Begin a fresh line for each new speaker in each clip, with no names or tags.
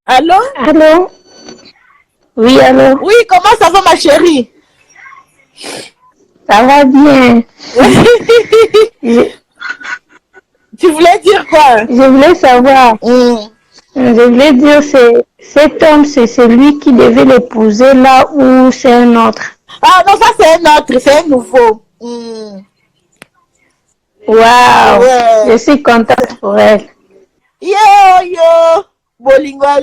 Allô?
Allô? Oui, allô?
Oui, comment ça va ma chérie?
Ça va bien. Je,
Tu voulais dire quoi?
je voulais savoir, je voulais dire, cet homme, c'est celui qui devait l'épouser là ou c'est un autre?
Ah non, ça c'est un autre, c'est un nouveau.
Waouh, je
Ouais.
suis contente pour elle.
Yo, bolingo ya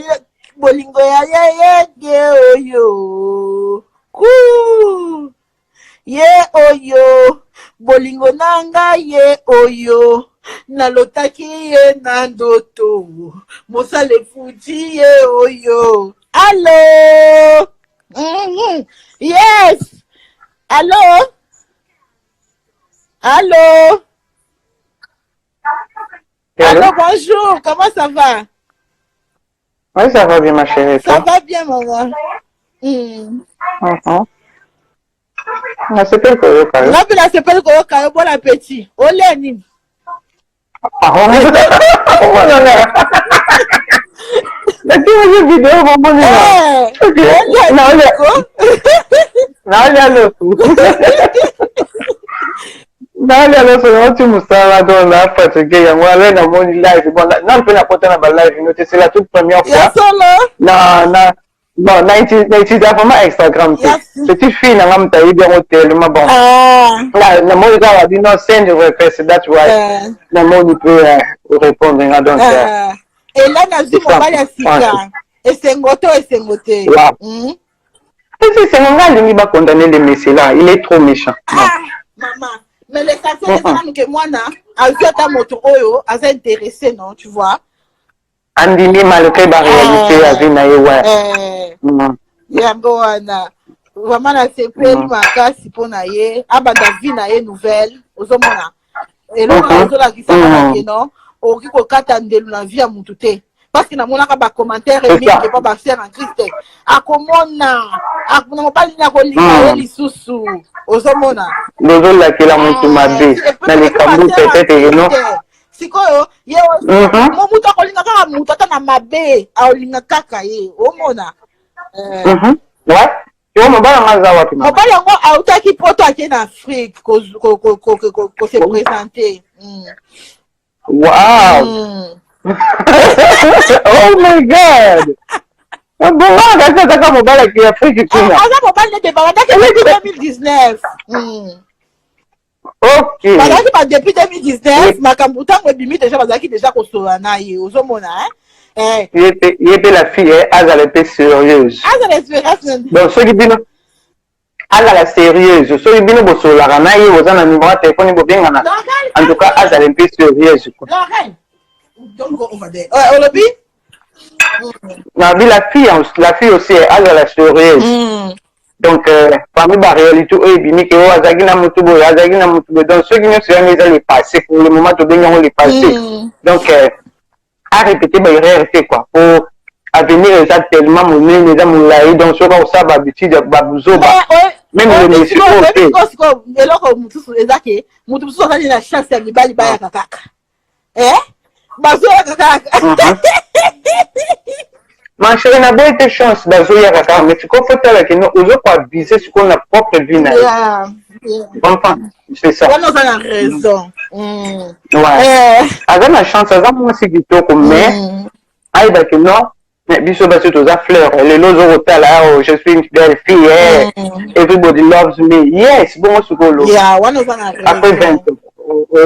yo. Cool. Ye oyo, bolingo nanga ye oyo. Nalotaki ye na ndoto. Mosale fuji ye oyo. Allô? Yes. Allô? Allô? Allô, bonjour. Comment ça va?
Oui, ça va bien, ma chérie.
Ça va bien, maman.
Nasepeli koyoka yo.
Ngapi nasepeli koyoka yo, bon appétit. Ole nini?
Omonana. Nakiwaje video bomonina. Naolia lofu. Naolia lofu na oti musala do na fatigué yango ale na moni live bon na mpe na kota na ba live no c'est la toute première fois. Bon, na utilise vraiment Instagram. Petite fille na ngam tayi bien tellement bon. Na moni ka wa dino send request that's why. Na moni peut répondre nga donc.
Et là na zi mobali ya sika. Esengoto.
C'est mon gars lui va condamner les messieurs là, il est trop méchant.
Maman, mais les quartiers c'est que moi na, azota moto oyo, asa intéressé non, tu vois.
Andimi malgré la réalité avec nae ouais.
Yango wana. Vraiment na sepeli makasi pona ye, abanda vie na ye nouvelle, ozomona. Et là on azola kisaka ke non, oki ko kata ndelu na vie ya mutu te. Parce que na monaka ba commentaire et mingi pas ba faire en Christ. Akomona, akuna mobali na kolinga ye lisusu. Ozomona.
Lozo la kila mutu mabe. Na le kambu peut-être non.
Sikoyo ye mo mutu akolinga kaka mutu ata na mabe, aolinga kaka ye. Omona.
Ouais. Yo mobali ngaza wapi mama?
Mobali yango autaki poto ake na Afrique ko se présenter.
Wow. Oh my God! Bon, regarde ça comme mobile qui a pris du coup.
Ah, mobile n'était pas depuis 2019.
Ok.
Parce depuis 2019, ma cambuta me bimi déjà bazaki déjà kosolana ye ozomona hein.
Il était la fille, elle a été sérieuse. Donc ceux qui disent elle a sérieuse, ceux qui disent que sur la rana ye aux en numéro de téléphone bien en tout cas elle a été sérieuse.
Donc on va dire. Olobi?
La fille aussi, elle a la sérieuse. Donc, parmi la réalité, donc ceux qui ne sont pas les passés, pour le moment, tout bien les passés. Donc, à répéter la réalité, quoi. Pour avenir, les tellement monnaie, les amoulaïs, donc, ce qu'on s'est habitué de babouzo, même les messieurs, ma chérie, n'a pas été chance d'azoya kaka, mais tu comprends que nous osons pas viser ce qu'on a propre vie. C'est ça.
On a raison.
Ouais. Avec la chance, ça moi aussi qui mais aïe que non, mais biso basi tous à fleurs, les lots au hôtel là, je suis une belle fille, everybody loves me. Yes, bon ce que l'eau.
Yeah, one of them.
Après 20 ans.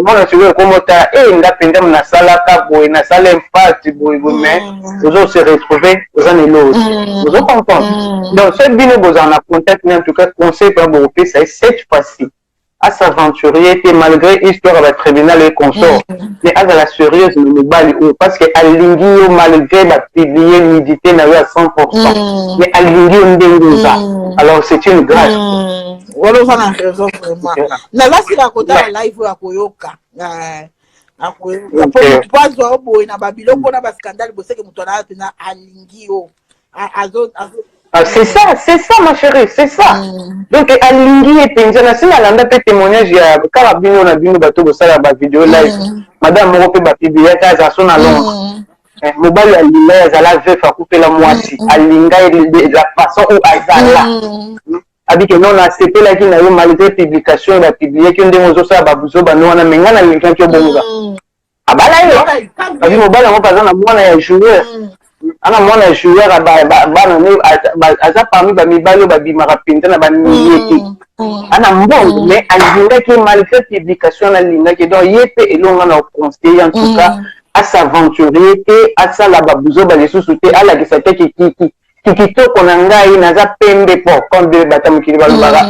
Mwana siwe komota ngapenda mnasalaka boye nasala empati boye mais vous se retrouver dans un autre vous comprenez donc cette bino vous en a contact mais en tout cas conseil pour vous ça cette fois-ci à s'aventurer et malgré histoire avec tribunal et consort mais à la sérieuse mais bali parce que alingi malgré la pilier méditer na à 100% mais alingi ndengoza alors c'est une grâce.
Wala fana raison vraiment. Na basi la kota live ya koyoka. Akoyoka. Kwa zo boy na babiloko na ba scandale boseke mutona tena alingio.
C'est ça ma chérie, c'est ça. Donc alingi et penjana sina landa pe témoignage ya kala bino na bino bato bosala ba vidéo live. Madame moko pe ba publier ta za sona long. mobali alinga azala veuf akupela mwasi alinga la façon où azala abike non asepelaki na yo malgré publication bapublieki ndenge ozosala babuzo bano wana me ngai nalingaki obonga abala yo abi mobali yango aza na mwana ya joueur ana mwana ya joueur bana ne aza parmi bamibali oyo babimaka mpenza na bamilieki ana mbongo mais alingaki malgré publication alingaki donc ye mpe elonga na conseiller en tout cas asaventurie te asala babuzo balisusu te alakisa te kitoko na ngai naza pembe po comme bata mokili balobaka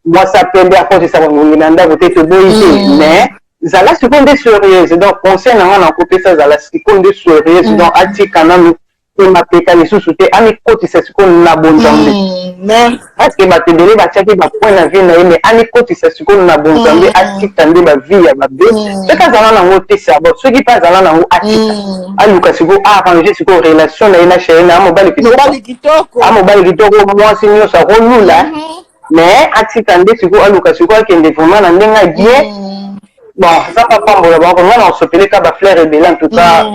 mwasa pembe akotisa kongongi na ndako te toboyi te mais zala sikoyo nde sérieuse donc conseil na nga na kopesa zala sikoyo nde sérieuse donc atika nanu te mapeka lisusu te amikotisa sikoyo na bonzambe parce que bato ebele batiaki bapoint na vie na ye mais amikotisa sikoyo na bonzambe atika nde bavie ya babe soki azala nango te sabo soki mpe azala nango atika aluka sikoyo arrange sikoyo relation na ye na chéri na amobali kitoko mwasi nyonso akolula mais atika nde sikoyo aluka sikoyo akende vraiment na ndenge abie bon, ça pas pambola bon moi on se pele ka ba fleur et belle en tout cas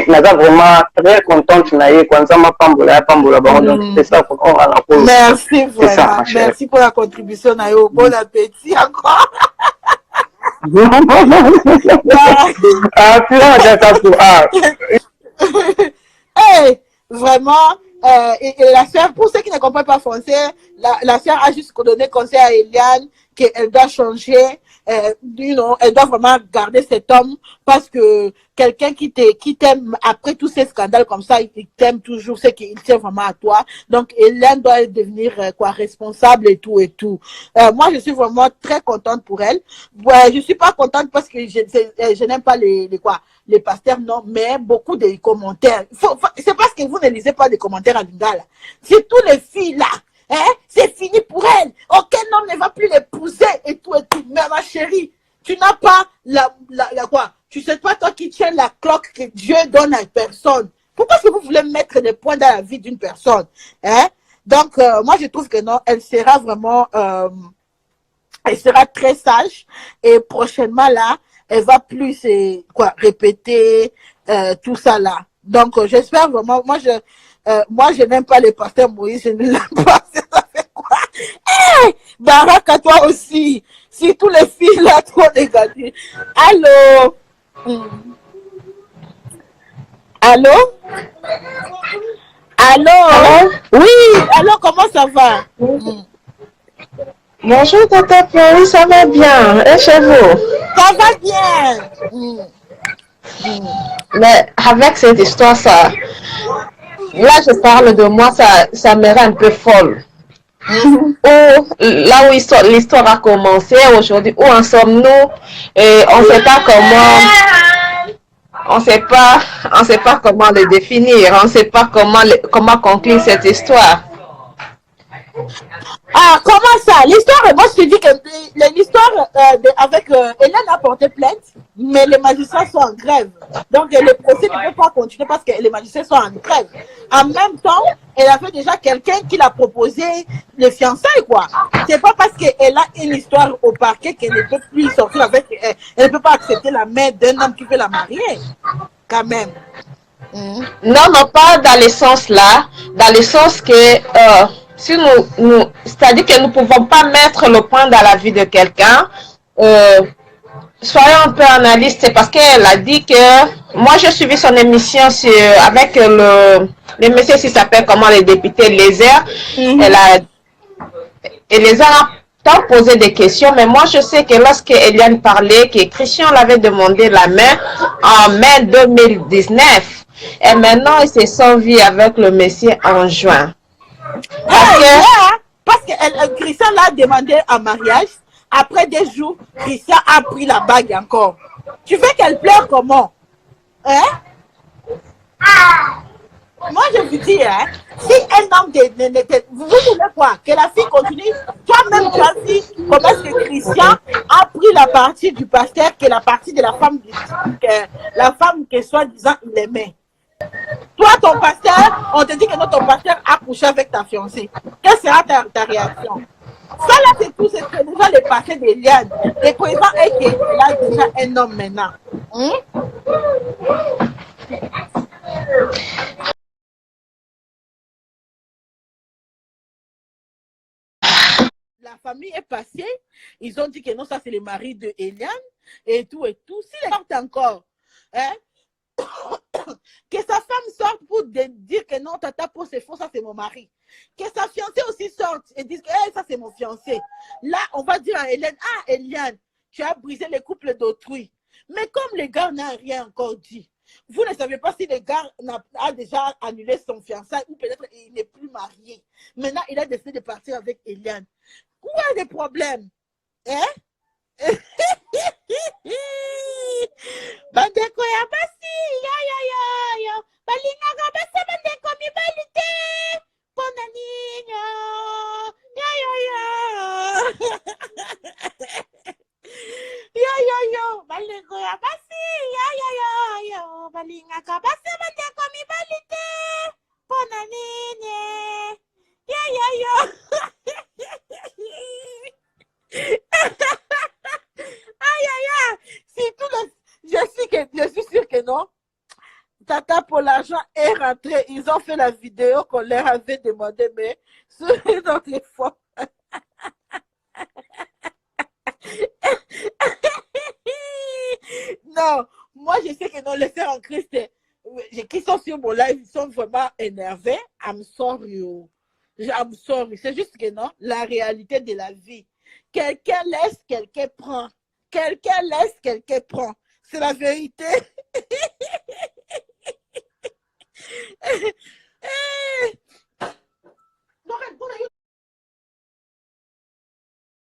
naza vraiment très contente na ye kwanza ma pambola bon donc c'est ça qu'on a la pause.
Merci vraiment. Merci pour la contribution na yo. Bon appétit encore.
Ah tu as ça pour
Hey, vraiment et la sœur, pour ceux qui ne comprennent pas français, la sœur a juste donné conseil à Eliane qu'elle doit changer. You know, elle doit vraiment garder cet homme parce que quelqu'un qui t'aime après tous ces scandales comme ça, il t'aime toujours, c'est qu'il tient vraiment à toi. Donc, Hélène doit devenir responsable et tout et tout. Moi, je suis vraiment très contente pour elle. Ouais, je suis pas contente parce que je n'aime pas les pasteurs, non, mais beaucoup de commentaires. C'est parce que vous ne lisez pas des commentaires à Lingala. C'est tous les filles là. C'est fini pour elle. Aucun homme ne va plus l'épouser et tout et tout. Mais ma chérie, tu n'as pas la quoi? Tu sais pas toi qui tiens la cloque que Dieu donne à une personne. Pourquoi est-ce que vous voulez mettre des points dans la vie d'une personne? Donc, moi, je trouve que non, elle sera vraiment, elle sera très sage. Et prochainement, là, elle va plus, répéter tout ça, là. Donc, j'espère vraiment, moi, je n'aime pas les pasteurs Moïse, je ne l'aime pas, ça fait quoi? Hey! Barak à toi aussi. Si tous les filles là, trop négatives. Allô? Allô? Allô? Oui, allô, comment ça va?
Bonjour, Tata Fleury, ça va bien? Et chez vous?
Ça va bien.
Mais avec cette histoire, ça... Là, je parle de moi, ça me rend un peu folle. Là où l'histoire a commencé aujourd'hui, où en sommes-nous? On ne sait pas comment... On sait pas comment le définir. On ne sait pas comment conclure cette histoire.
Ah, comment ça? L'histoire, moi je te dis que l'histoire avec Hélène a porté plainte, mais les magistrats sont en grève. Donc le procès ne peut pas continuer parce que les magistrats sont en grève. En même temps, elle avait déjà quelqu'un qui l'a proposé le fiançailles, quoi. C'est pas parce qu'elle a une histoire au parquet qu'elle ne peut plus sortir avec, elle ne peut pas accepter la main d'un homme qui veut la marier, quand même.
Non, non, pas dans le sens là, dans le sens que si c'est-à-dire que nous ne pouvons pas mettre le point dans la vie de quelqu'un. Soyons un peu analystes, parce qu'elle a dit que moi j'ai suivi son émission avec le monsieur qui s'appelle comment le député Lézard. Et Lézard a tant posé des questions, mais moi je sais que lorsque Eliane parlait que Christian l'avait demandé la main en mai 2019 et maintenant ils se sont vus avec le monsieur en juin.
Parce que Christian l'a demandé en mariage. Après des jours, Christian a pris la bague encore. Tu veux qu'elle pleure comment? Hein? Moi, je vous dis, hein, si un homme vous voulez quoi? Que la fille continue? Toi-même, tu as dit comment est-ce que Christian a pris la partie du pasteur que la partie de la femme, que soi-disant il aimait. Toi, ton pasteur, on te dit que ton pasteur a couché avec ta fiancée. Quelle sera ta réaction? Ça là, c'est tout, c'est déjà le passé d'Eliane. Le présent est qu'elle a déjà un homme maintenant. famille est passée. Ils ont dit que non, ça c'est le mari de Eliane et tout et tout. S'il sortent encore, hein, que sa femme sorte pour dire que non, tata, pour c'est faux, ça c'est mon mari. Que sa fiancée aussi sorte et dise que hey, ça c'est mon fiancé. Là, on va dire à Hélène, ah Eliane, tu as brisé les couples d'autrui. Mais comme le gars n'a rien encore dit, vous ne savez pas si le gars a déjà annulé son fiançailles ou peut-être il n'est plus marié. Maintenant, il a décidé de partir avec Eliane. Où est le problème? Hein? Bandeko ya basi, ya. Balingaka basi bandeko mibali te. Pona nini? Yo. Bandeko ya basi, ya. Balingaka basi bandeko mibali te. Pona nini? Yo. Aïe. Je suis sûre que non. Tata pour l'argent est rentré. Ils ont fait la vidéo qu'on leur avait demandé, mais sur notre fois. Non, moi je sais que non, les sœurs en Christ, qui sont sur mon live, ils sont vraiment énervés. I'm sorry. C'est juste que non, la réalité de la vie. Quelqu'un laisse, quelqu'un prend. Quelqu'un laisse, quelqu'un prend. C'est la vérité. Non,